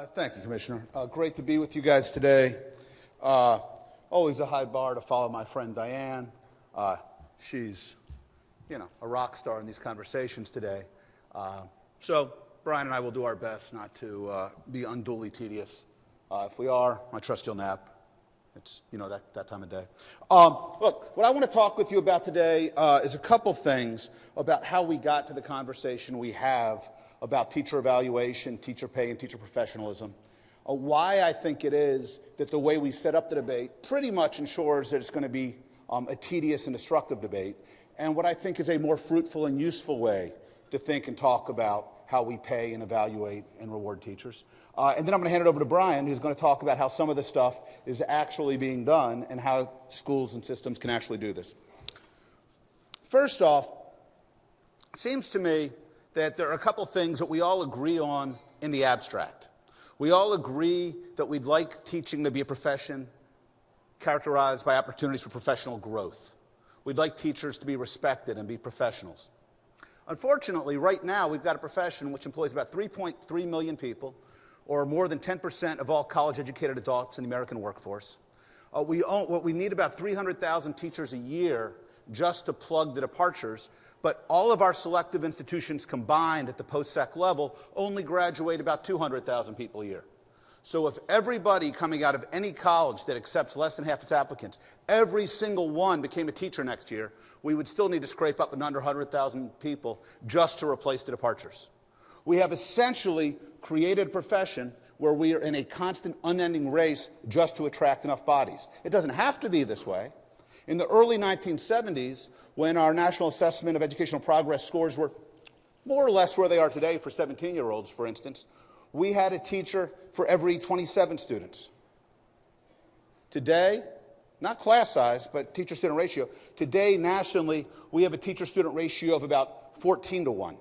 Thank you, Commissioner. Great to be with you guys today. Always a high bar to follow my friend Diane. She's, a rock star in these conversations today. So Brian and I will do our best not to be unduly tedious. If we are, I trust you'll nap. It's, that time of day. Look, what I want to talk with you about today is a couple things about how we got to the conversation we have about teacher evaluation, teacher pay, and teacher professionalism. Why I think it is that the way we set up the debate pretty much ensures that it's going to be a tedious and destructive debate, and what I think is a more fruitful and useful way to think and talk about how we pay and evaluate and reward teachers. And then I'm going to hand it over to Brian, who's going to talk about how some of this stuff is actually being done and how schools and systems can actually do this. First off, it seems to me that there are a couple things that we all agree on in the abstract. We all agree that we'd like teaching to be a profession characterized by opportunities for professional growth. We'd like teachers to be respected and be professionals. Unfortunately, right now, we've got a profession which employs about 3.3 million people, or more than 10% of all college-educated adults in the American workforce. We need about 300,000 teachers a year just to plug the departures, but all of our selective institutions combined at the post-sec level only graduate about 200,000 people a year. So if everybody coming out of any college that accepts less than half its applicants, every single one became a teacher next year, we would still need to scrape up under 100,000 people just to replace the departures. We have essentially created a profession where we are in a constant, unending race just to attract enough bodies. It doesn't have to be this way. In the early 1970s, when our National Assessment of Educational Progress scores were more or less where they are today for 17-year-olds, for instance, we had a teacher for every 27 students. Today, not class size, but teacher-student ratio, today nationally we have a teacher-student ratio of about 14 to 1.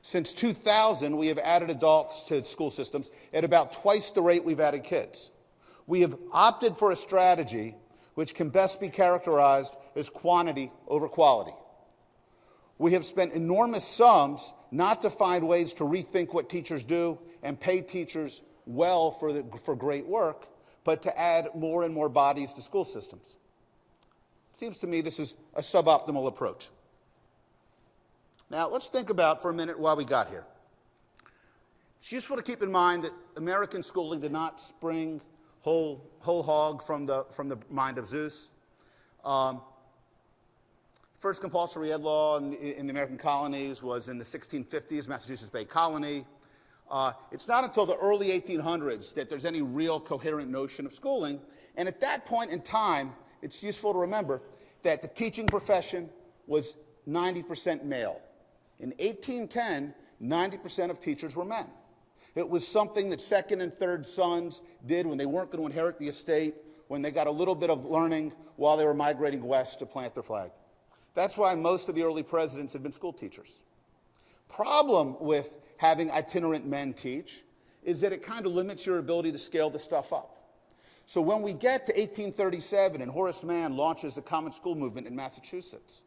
Since 2000, we have added adults to school systems at about twice the rate we've added kids. We have opted for a strategy which can best be characterized as quantity over quality. We have spent enormous sums not to find ways to rethink what teachers do and pay teachers well for great work, but to add more and more bodies to school systems. It seems to me this is a suboptimal approach. Now, let's think about for a minute why we got here. It's useful to keep in mind that American schooling did not spring whole hog from the mind of Zeus. First compulsory ed law in the American colonies was in the 1650s, Massachusetts Bay Colony. It's not until the early 1800s that there's any real coherent notion of schooling. And at that point in time, it's useful to remember that the teaching profession was 90% male. In 1810, 90% of teachers were men. It was something that second and third sons did when they weren't going to inherit the estate, when they got a little bit of learning while they were migrating west to plant their flag. That's why most of the early presidents had been school teachers. Problem with having itinerant men teach is that it kind of limits your ability to scale the stuff up. So when we get to 1837 and Horace Mann launches the common school movement in Massachusetts,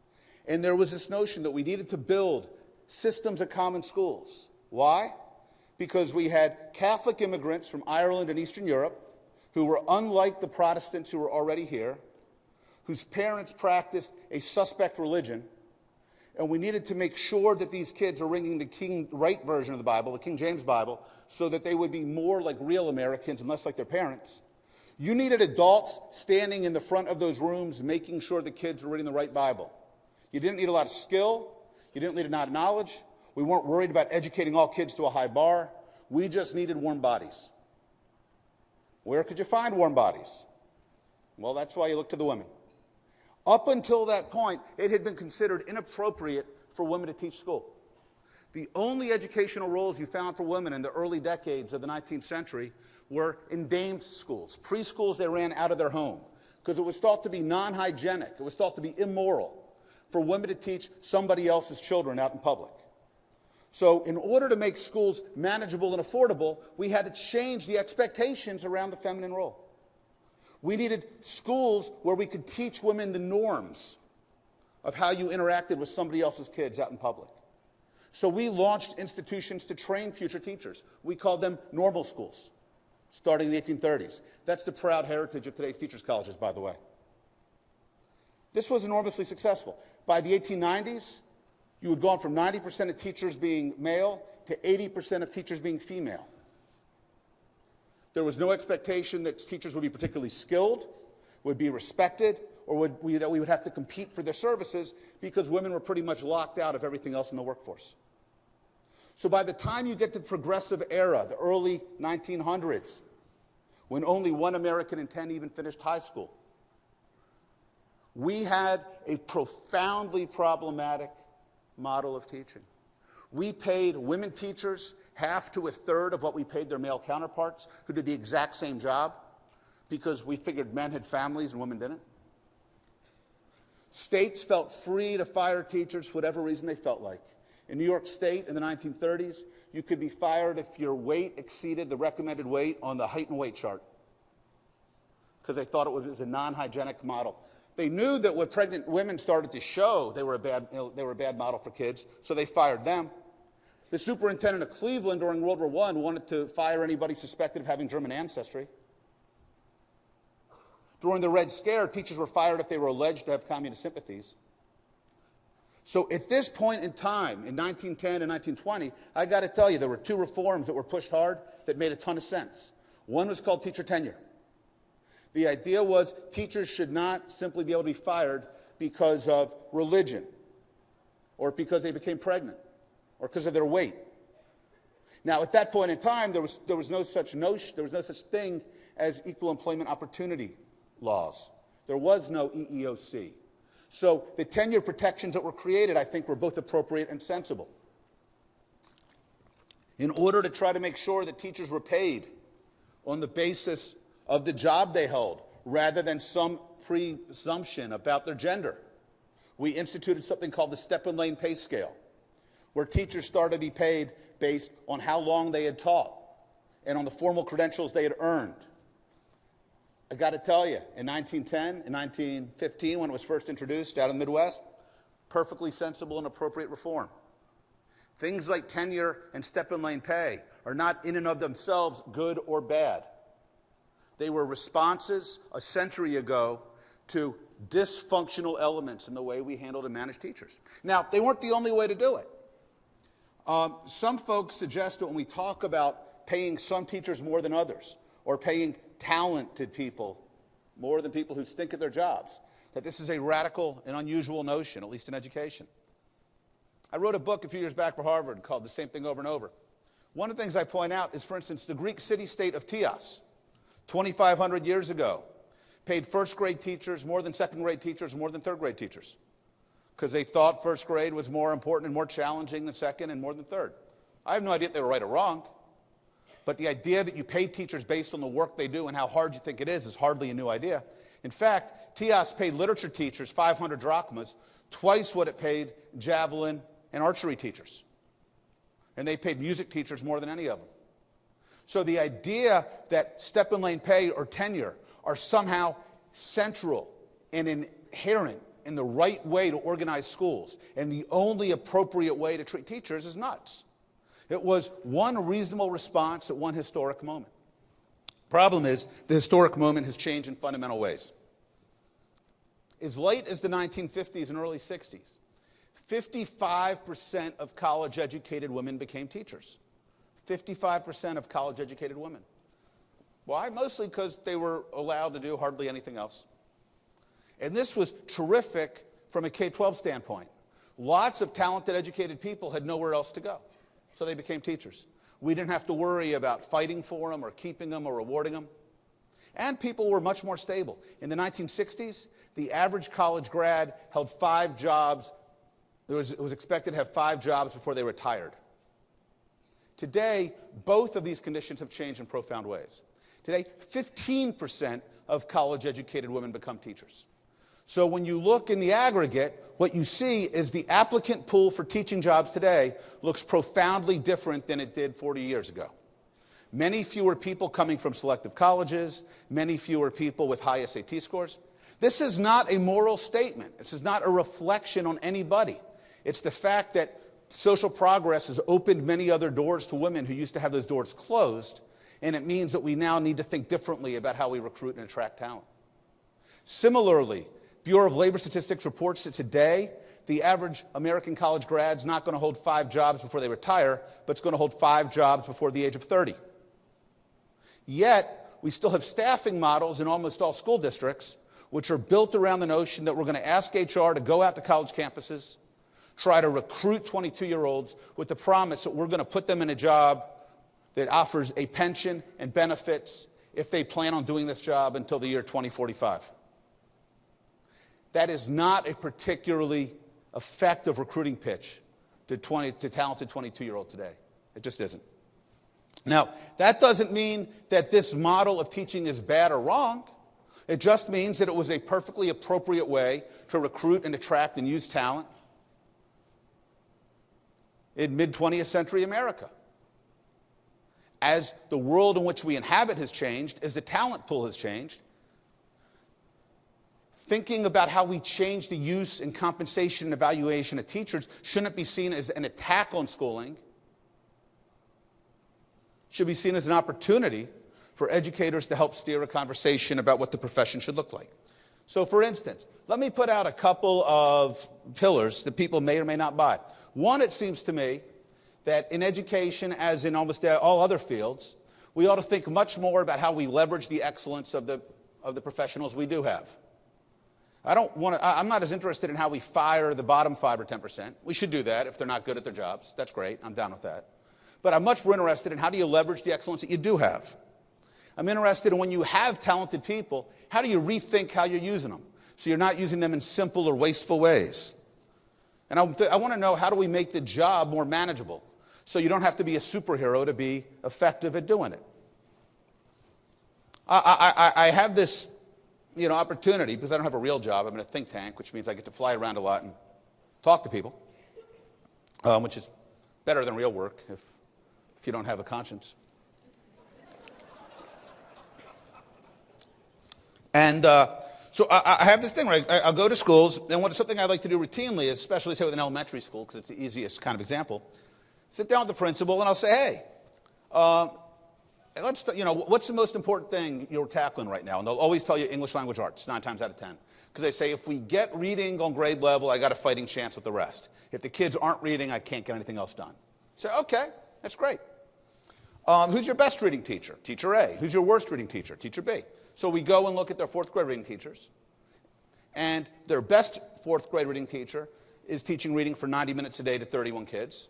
and there was this notion that we needed to build systems of common schools. Why? Because we had Catholic immigrants from Ireland and Eastern Europe who were unlike the Protestants who were already here, whose parents practiced a suspect religion, and we needed to make sure that these kids are reading the right version of the Bible, the King James Bible, so that they would be more like real Americans and less like their parents. You needed adults standing in the front of those rooms making sure the kids were reading the right Bible. You didn't need a lot of skill. You didn't need a lot of knowledge. We weren't worried about educating all kids to a high bar. We just needed warm bodies. Where could you find warm bodies? Well, that's why you look to the women. Up until that point, it had been considered inappropriate for women to teach school. The only educational roles you found for women in the early decades of the 19th century were in dames' schools, preschools they ran out of their home, because it was thought to be non-hygienic, it was thought to be immoral for women to teach somebody else's children out in public. So in order to make schools manageable and affordable, we had to change the expectations around the feminine role. We needed schools where we could teach women the norms of how you interacted with somebody else's kids out in public. So we launched institutions to train future teachers. We called them normal schools, starting in the 1830s. That's the proud heritage of today's teachers' colleges, by the way. This was enormously successful. By the 1890s, you had gone from 90% of teachers being male to 80% of teachers being female. There was no expectation that teachers would be particularly skilled, would be respected, or that we would have to compete for their services because women were pretty much locked out of everything else in the workforce. So by the time you get to the progressive era, the early 1900s, when only 1 American in 10 even finished high school, we had a profoundly problematic model of teaching. We paid women teachers half to a third of what we paid their male counterparts who did the exact same job because we figured men had families and women didn't. States felt free to fire teachers for whatever reason they felt like. In New York State in the 1930s, you could be fired if your weight exceeded the recommended weight on the height and weight chart because they thought it was a non-hygienic model. They knew that when pregnant women started to show they were a bad model for kids, so they fired them. The superintendent of Cleveland during World War I wanted to fire anybody suspected of having German ancestry. During the Red Scare, teachers were fired if they were alleged to have communist sympathies. So at this point in time, in 1910 and 1920, I got to tell you, there were 2 reforms that were pushed hard that made a ton of sense. One was called teacher tenure. The idea was teachers should not simply be able to be fired because of religion or because they became pregnant or because of their weight. Now, at that point in time, there was no such thing as equal employment opportunity laws. There was no EEOC. So the tenure protections that were created, I think, were both appropriate and sensible. In order to try to make sure that teachers were paid on the basis of the job they held, rather than some presumption about their gender, we instituted something called the step and lane pay scale, where teachers started to be paid based on how long they had taught and on the formal credentials they had earned. I got to tell you, in 1910 and 1915, when it was first introduced out in the Midwest, perfectly sensible and appropriate reform. Things like tenure and step and lane pay are not in and of themselves good or bad. They were responses a century ago to dysfunctional elements in the way we handled and managed teachers. Now, they weren't the only way to do it. Some folks suggest that when we talk about paying some teachers more than others, or paying talented people more than people who stink at their jobs, that this is a radical and unusual notion, at least in education. I wrote a book a few years back for Harvard called The Same Thing Over and Over. One of the things I point out is, for instance, the Greek city-state of Chios, 2,500 years ago, paid first-grade teachers more than second-grade teachers, more than third-grade teachers, because they thought first grade was more important and more challenging than second and more than third. I have no idea if they were right or wrong, but the idea that you pay teachers based on the work they do and how hard you think it is hardly a new idea. In fact, Chios paid literature teachers 500 drachmas, twice what it paid javelin and archery teachers. And they paid music teachers more than any of them. So the idea that step and lane pay or tenure are somehow central and inherent in the right way to organize schools and the only appropriate way to treat teachers is nuts. It was one reasonable response at one historic moment. Problem is, the historic moment has changed in fundamental ways. As late as the 1950s and early 60s, 55% of college-educated women became teachers. 55% of college-educated women. Why? Mostly because they were allowed to do hardly anything else. And this was terrific from a K-12 standpoint. Lots of talented, educated people had nowhere else to go, so they became teachers. We didn't have to worry about fighting for them or keeping them or rewarding them. And people were much more stable. In the 1960s, the average college grad held 5 jobs. It was expected to have 5 jobs before they retired. Today, both of these conditions have changed in profound ways. Today, 15% of college-educated women become teachers. So when you look in the aggregate, what you see is the applicant pool for teaching jobs today looks profoundly different than it did 40 years ago. Many fewer people coming from selective colleges, many fewer people with high SAT scores. This is not a moral statement. This is not a reflection on anybody. It's the fact that social progress has opened many other doors to women who used to have those doors closed, and it means that we now need to think differently about how we recruit and attract talent. Similarly, Bureau of Labor Statistics reports that today, the average American college grad's not going to hold 5 jobs before they retire, but it's going to hold 5 jobs before the age of 30. Yet, we still have staffing models in almost all school districts which are built around the notion that we're going to ask HR to go out to college campuses, try to recruit 22-year-olds with the promise that we're going to put them in a job that offers a pension and benefits if they plan on doing this job until the year 2045. That is not a particularly effective recruiting pitch to talented 22-year-olds today. It just isn't. Now, that doesn't mean that this model of teaching is bad or wrong. It just means that it was a perfectly appropriate way to recruit and attract and use talent in mid-20th century America. As the world in which we inhabit has changed, as the talent pool has changed, thinking about how we change the use and compensation and evaluation of teachers shouldn't be seen as an attack on schooling. Should be seen as an opportunity for educators to help steer a conversation about what the profession should look like. So for instance, let me put out a couple of pillars that people may or may not buy. One, it seems to me that in education, as in almost all other fields, we ought to think much more about how we leverage the excellence of the professionals we do have. I'm not as interested in how we fire the bottom 5 or 10%. We should do that if they're not good at their jobs. That's great. I'm down with that. But I'm much more interested in how do you leverage the excellence that you do have. I'm interested in when you have talented people, how do you rethink how you're using them so you're not using them in simple or wasteful ways? And I want to know, how do we make the job more manageable so you don't have to be a superhero to be effective at doing it? I have this opportunity because I don't have a real job. I'm in a think tank, which means I get to fly around a lot and talk to people, which is better than real work if you don't have a conscience. And so I have this thing where I'll go to schools, and something I like to do routinely, especially say with an elementary school, because it's the easiest kind of example, sit down with the principal and I'll say, hey, what's the most important thing you're tackling right now? And they'll always tell you English language arts, 9 times out of 10. Because they say, if we get reading on grade level, I got a fighting chance with the rest. If the kids aren't reading, I can't get anything else done. So, okay, that's great. Who's your best reading teacher? Teacher A. Who's your worst reading teacher? Teacher B. So we go and look at their 4th grade reading teachers. And their best 4th grade reading teacher is teaching reading for 90 minutes a day to 31 kids.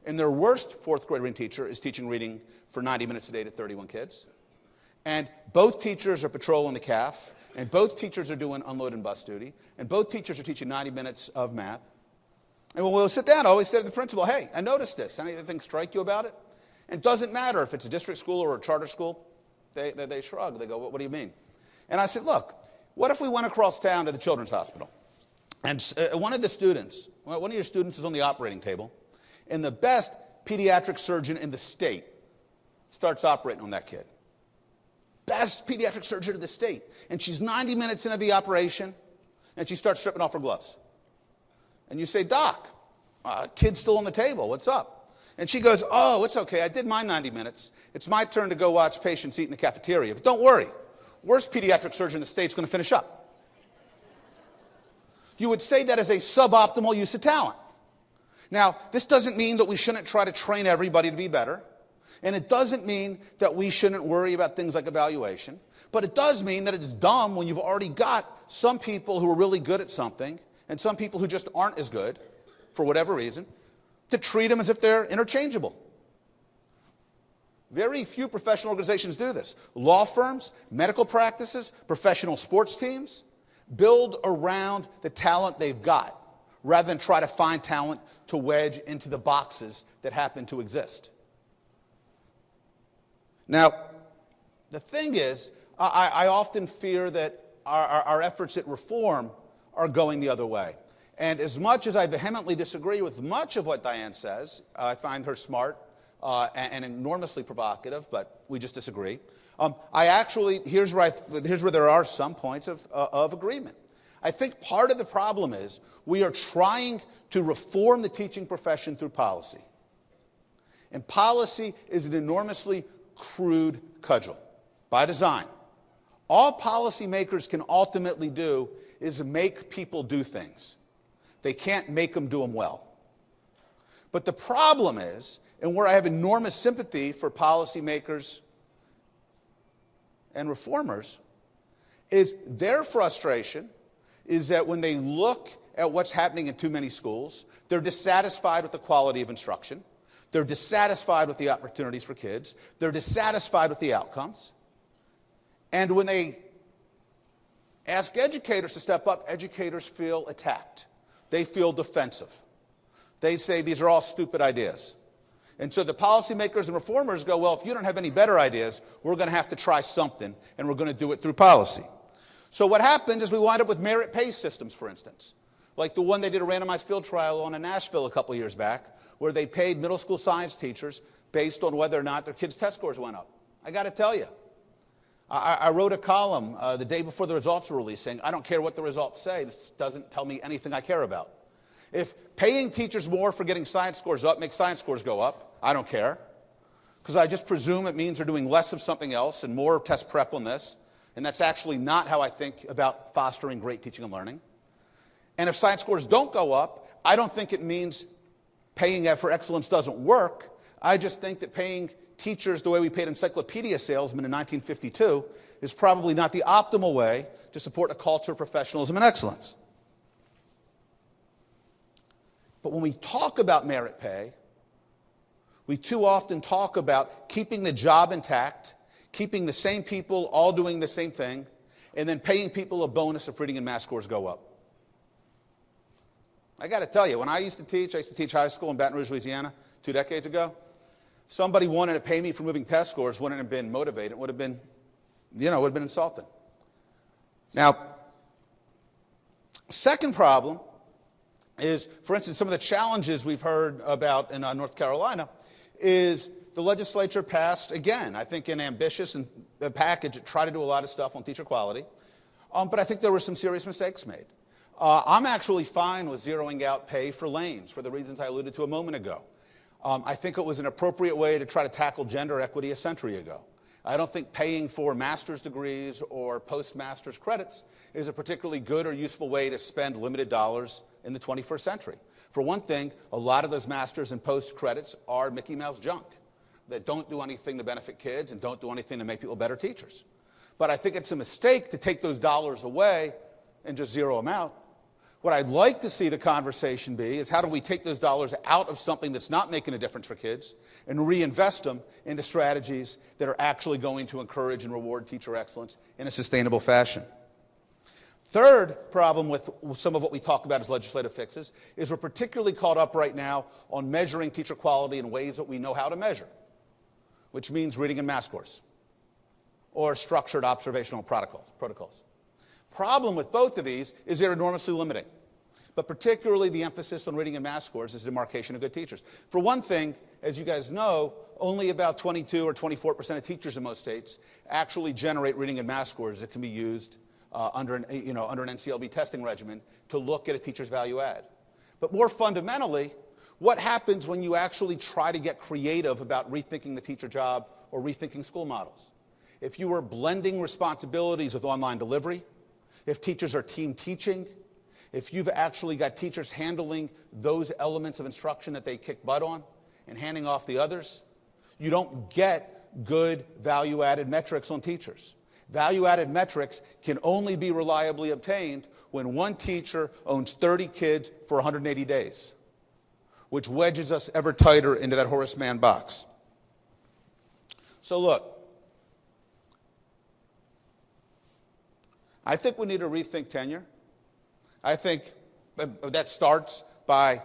And their worst 4th grade reading teacher is teaching reading for 90 minutes a day to 31 kids. And both teachers are patrolling the CAF, and both teachers are doing unload and bus duty, and both teachers are teaching 90 minutes of math. And when we'll sit down, I always say to the principal, hey, I noticed this. Anything strike you about it? And it doesn't matter if it's a district school or a charter school. They shrug. They go, what do you mean? And I said, look, what if we went across town to the children's hospital? And one of your students is on the operating table, and the best pediatric surgeon in the state starts operating on that kid. Best pediatric surgeon in the state. And she's 90 minutes into the operation, and she starts stripping off her gloves. And you say, Doc, kid's still on the table. What's up? And she goes, oh, it's okay. I did my 90 minutes. It's my turn to go watch patients eat in the cafeteria. But don't worry. Worst pediatric surgeon in the state's going to finish up. You would say that as a suboptimal use of talent. Now, this doesn't mean that we shouldn't try to train everybody to be better. And it doesn't mean that we shouldn't worry about things like evaluation. But it does mean that it's dumb when you've already got some people who are really good at something and some people who just aren't as good, for whatever reason, to treat them as if they're interchangeable. Very few professional organizations do this. Law firms, medical practices, professional sports teams build around the talent they've got rather than try to find talent to wedge into the boxes that happen to exist. Now, the thing is, I often fear that our efforts at reform are going the other way. And as much as I vehemently disagree with much of what Diane says, I find her smart and enormously provocative, but we just disagree. Here's where there are some points of agreement. I think part of the problem is we are trying to reform the teaching profession through policy. And policy is an enormously crude cudgel by design. All policymakers can ultimately do is make people do things. They can't make them do them well. But the problem is, and where I have enormous sympathy for policymakers and reformers, is their frustration is that when they look at what's happening in too many schools, they're dissatisfied with the quality of instruction. They're dissatisfied with the opportunities for kids. They're dissatisfied with the outcomes. And when they ask educators to step up, educators feel attacked. They feel defensive. They say these are all stupid ideas. And so the policymakers and reformers go, well, if you don't have any better ideas, we're going to have to try something, and we're going to do it through policy. So what happens is we wind up with merit pay systems, for instance, like the one they did a randomized field trial on in Nashville a couple years back, where they paid middle school science teachers based on whether or not their kids' test scores went up. I got to tell you, I wrote a column the day before the results were released saying, I don't care what the results say, this doesn't tell me anything I care about. If paying teachers more for getting science scores up makes science scores go up, I don't care, because I just presume it means they're doing less of something else and more test prep on this, and that's actually not how I think about fostering great teaching and learning. And if science scores don't go up, I don't think it means paying for excellence doesn't work. I just think that paying teachers the way we paid encyclopedia salesmen in 1952 is probably not the optimal way to support a culture of professionalism and excellence. But when we talk about merit pay, we too often talk about keeping the job intact, keeping the same people all doing the same thing, and then paying people a bonus if reading and math scores go up. I got to tell you, when I used to teach high school in Baton Rouge, Louisiana, 2 decades ago. Somebody wanted to pay me for moving test scores, wouldn't have been motivated. It would have been, would have been insulting. Now, second problem is, for instance, some of the challenges we've heard about in North Carolina is the legislature passed, again, I think an ambitious package that tried to do a lot of stuff on teacher quality, but I think there were some serious mistakes made. I'm actually fine with zeroing out pay for lanes for the reasons I alluded to a moment ago. I think it was an appropriate way to try to tackle gender equity a century ago. I don't think paying for master's degrees or postmaster's credits is a particularly good or useful way to spend limited dollars in the 21st century. For one thing, a lot of those master's and post credits are Mickey Mouse junk that don't do anything to benefit kids and don't do anything to make people better teachers. But I think it's a mistake to take those dollars away and just zero them out. What I'd like to see the conversation be is how do we take those dollars out of something that's not making a difference for kids and reinvest them into strategies that are actually going to encourage and reward teacher excellence in a sustainable fashion. Third problem with some of what we talk about as legislative fixes is we're particularly caught up right now on measuring teacher quality in ways that we know how to measure, which means reading and math scores or structured observational protocols. Problem with both of these is they're enormously limiting, but particularly the emphasis on reading and math scores is the demarcation of good teachers. For one thing, as you guys know, only about 22 or 24% of teachers in most states actually generate reading and math scores that can be used under an NCLB testing regimen to look at a teacher's value add. But more fundamentally, what happens when you actually try to get creative about rethinking the teacher job or rethinking school models? If you are blending responsibilities with online delivery, if teachers are team teaching, if you've actually got teachers handling those elements of instruction that they kick butt on and handing off the others, you don't get good value-added metrics on teachers. Value-added metrics can only be reliably obtained when one teacher owns 30 kids for 180 days, which wedges us ever tighter into that Horace Mann box. So look, I think we need to rethink tenure. I think that starts by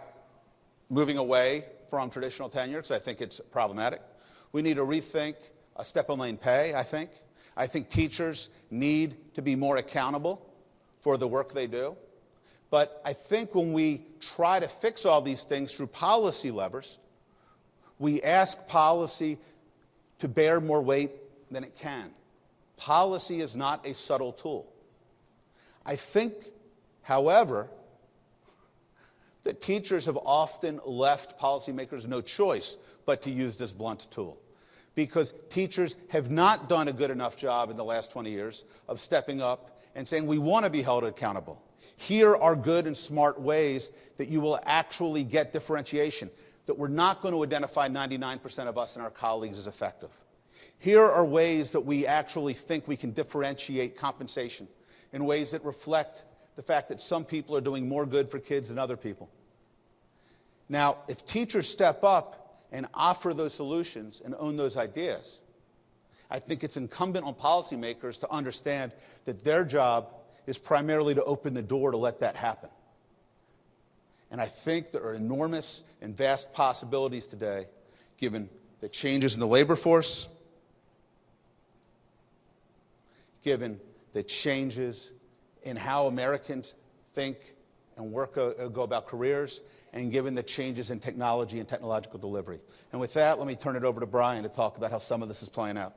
moving away from traditional tenure, because I think it's problematic. We need to rethink step-and-lane pay, I think. I think teachers need to be more accountable for the work they do. But I think when we try to fix all these things through policy levers, we ask policy to bear more weight than it can. Policy is not a subtle tool. I think However, the teachers have often left policymakers no choice but to use this blunt tool, because teachers have not done a good enough job in the last 20 years of stepping up and saying, we want to be held accountable. Here are good and smart ways that you will actually get differentiation, that we're not going to identify 99% of us and our colleagues as effective. Here are ways that we actually think we can differentiate compensation in ways that reflect the fact that some people are doing more good for kids than other people. Now, if teachers step up and offer those solutions and own those ideas, I think it's incumbent on policymakers to understand that their job is primarily to open the door to let that happen. And I think there are enormous and vast possibilities today, given the changes in the labor force, given the changes in how Americans think and go about careers, and given the changes in technology and technological delivery. And with that, let me turn it over to Brian to talk about how some of this is playing out.